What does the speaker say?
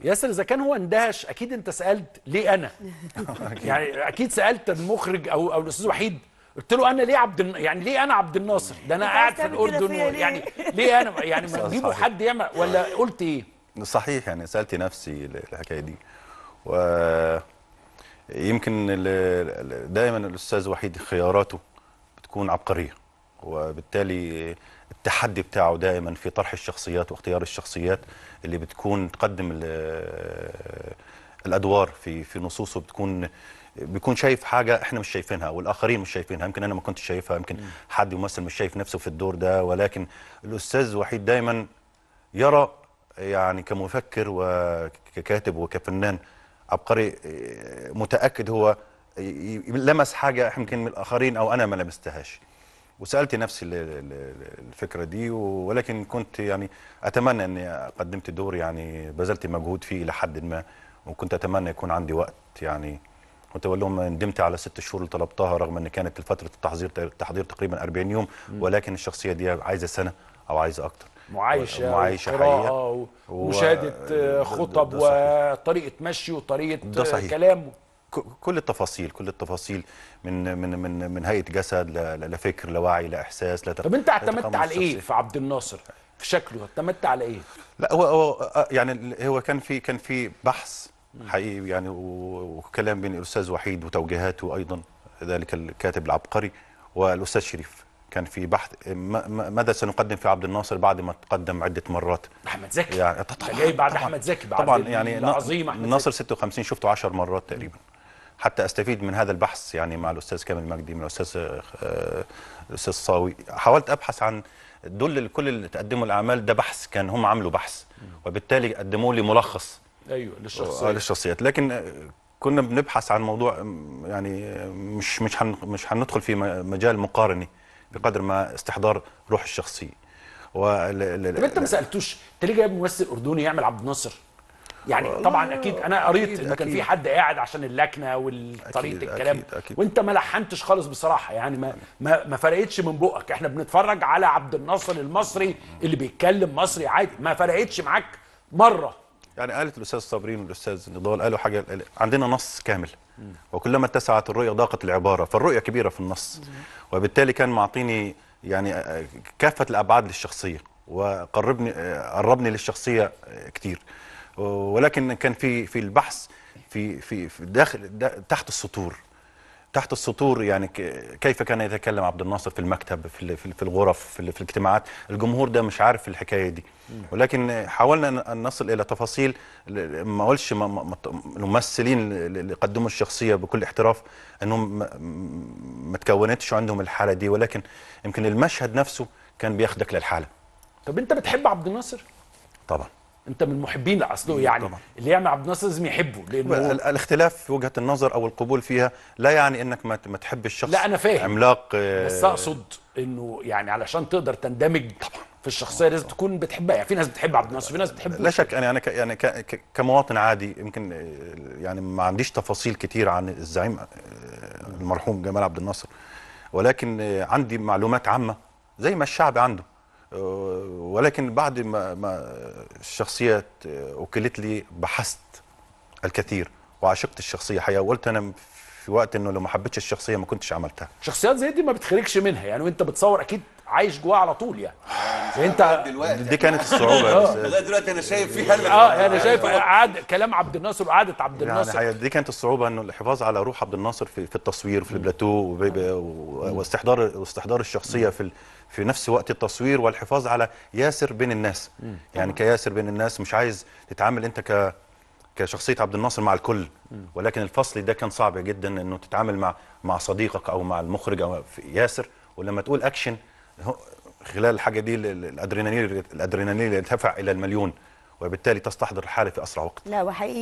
ياسر اذا كان هو اندهش اكيد انت سالت ليه انا؟ يعني اكيد سالت المخرج او الاستاذ وحيد، قلت له انا ليه يعني ليه انا عبد الناصر؟ ده انا قاعد في الاردن يعني ليه انا؟ يعني ما تجيبوا حد يعمل ولا قلت ايه؟ صحيح، يعني سالت نفسي الحكايه دي. و يمكن دائما الاستاذ وحيد خياراته بتكون عبقريه، وبالتالي التحدي بتاعه دائما في طرح الشخصيات واختيار الشخصيات اللي بتكون تقدم الادوار في نصوصه، بيكون شايف حاجه احنا مش شايفينها والاخرين مش شايفينها. يمكن انا ما كنتش شايفها، يمكن حد ممثل مش شايف نفسه في الدور ده، ولكن الاستاذ وحيد دائما يرى، يعني كمفكر وككاتب وكفنان عبقري، متاكد هو لمس حاجه يمكن من الاخرين او انا ما لمستهاش. وسالت نفسي الفكره دي، ولكن كنت يعني اتمنى اني قدمت دور يعني بذلت مجهود فيه الى حد ما، وكنت اتمنى يكون عندي وقت. يعني كنت بقول لهم ندمت على 6 شهور اللي طلبتها، رغم ان كانت فتره التحضير تقريبا 40 يوم، ولكن الشخصيه دي عايزه سنه او عايزه اكتر. معايشه وقراءه ومشاهده خطب وطريقه مشي وطريقه كلام، كل التفاصيل من هيئه جسد لفكر لوعي لاحساس. طب انت اعتمدت على ايه في عبد الناصر؟ في شكله اعتمدت على ايه؟ لا هو يعني هو كان في بحث حقيقي يعني، وكلام بين الاستاذ وحيد وتوجيهاته ايضا ذلك الكاتب العبقري والاستاذ شريف. كان في بحث ماذا سنقدم في عبد الناصر بعد ما تقدم عده مرات. احمد زكي يعني جاي بعد احمد زكي، بعد طبعا يعني العظيم احمد زكي. الناصر 56 شفته 10 مرات تقريبا، حتى استفيد من هذا البحث يعني مع الاستاذ كامل مجدي، من الاستاذ صاوي. حاولت ابحث عن كل اللي تقدموا الاعمال ده بحث، كان هم عملوا بحث، وبالتالي قدموا لي ملخص ايوه للشخصيات. لكن كنا بنبحث عن موضوع يعني مش هندخل في مجال مقارني بقدر ما استحضار روح الشخصيه. طب انت ما سالتوش انت ليه جايب ممثل اردني يعمل عبد الناصر؟ يعني طبعا اكيد انا قريت ان كان في حد قاعد عشان اللكنه وطريقه الكلام، وانت ما لحنتش خالص بصراحه، يعني ما فرقتش من بقك. احنا بنتفرج على عبد الناصر المصري اللي بيتكلم مصري عادي، ما فرقتش معاك مره. يعني قالت الاستاذ صابرين والاستاذ نضال قالوا حاجه، عندنا نص كامل، وكلما اتسعت الرؤيه ضاقت العباره، فالرؤيه كبيره في النص، وبالتالي كان معطيني يعني كافه الابعاد للشخصيه، قربني للشخصيه كتير. ولكن كان في البحث في داخل تحت السطور يعني كيف كان يتكلم عبد الناصر في المكتب، في الغرف، في الاجتماعات. الجمهور ده مش عارف الحكايه دي، ولكن حاولنا ان نصل الى تفاصيل. ما اقولش الممثلين اللي قدموا الشخصيه بكل احتراف انهم ما تكونتش عندهم الحاله دي، ولكن يمكن المشهد نفسه كان بياخدك للحاله. طب انت بتحب عبد الناصر؟ طبعا. انت من محبين اصله يعني طبعا. اللي يعمل عبد الناصر لازم يحبه، لانه الاختلاف في وجهه النظر او القبول فيها لا يعني انك ما تحب الشخص. لا انا فاهم عملاق، بس اقصد انه يعني علشان تقدر تندمج طبعا في الشخصيه لازم تكون بتحبها. يعني في ناس بتحب عبد الناصر، في ناس بتحبه. لا شك. انا يعني كمواطن عادي يمكن يعني ما عنديش تفاصيل كتير عن الزعيم المرحوم جمال عبد الناصر، ولكن عندي معلومات عامه زي ما الشعب عنده. ولكن بعد ما الشخصية وكلت لي بحثت الكثير وعشقت الشخصية حقيقة، وقلت أنا في وقت إنه لو ما حبيتش الشخصية ما كنتش عملتها. شخصيات زي دي ما بتخرجش منها يعني، وأنت بتصور أكيد عايش جواها على طول يعني. زي أنت دي كانت الصعوبة. لغاية دلوقتي أنا شايف فيها أنا شايف كلام عبد الناصر وقعدة عبد الناصر يعني دي كانت الصعوبة، إنه الحفاظ على روح عبد الناصر في التصوير وفي البلاتو واستحضار الشخصية في نفس وقت التصوير، والحفاظ على ياسر بين الناس. يعني كياسر بين الناس مش عايز تتعامل انت كشخصيه عبد الناصر مع الكل، ولكن الفصل ده كان صعب جدا، انه تتعامل مع صديقك او مع المخرج او في ياسر، ولما تقول اكشن خلال الحاجه دي الادرينالين يرتفع الى المليون، وبالتالي تستحضر الحاله في اسرع وقت. لا وحقيقي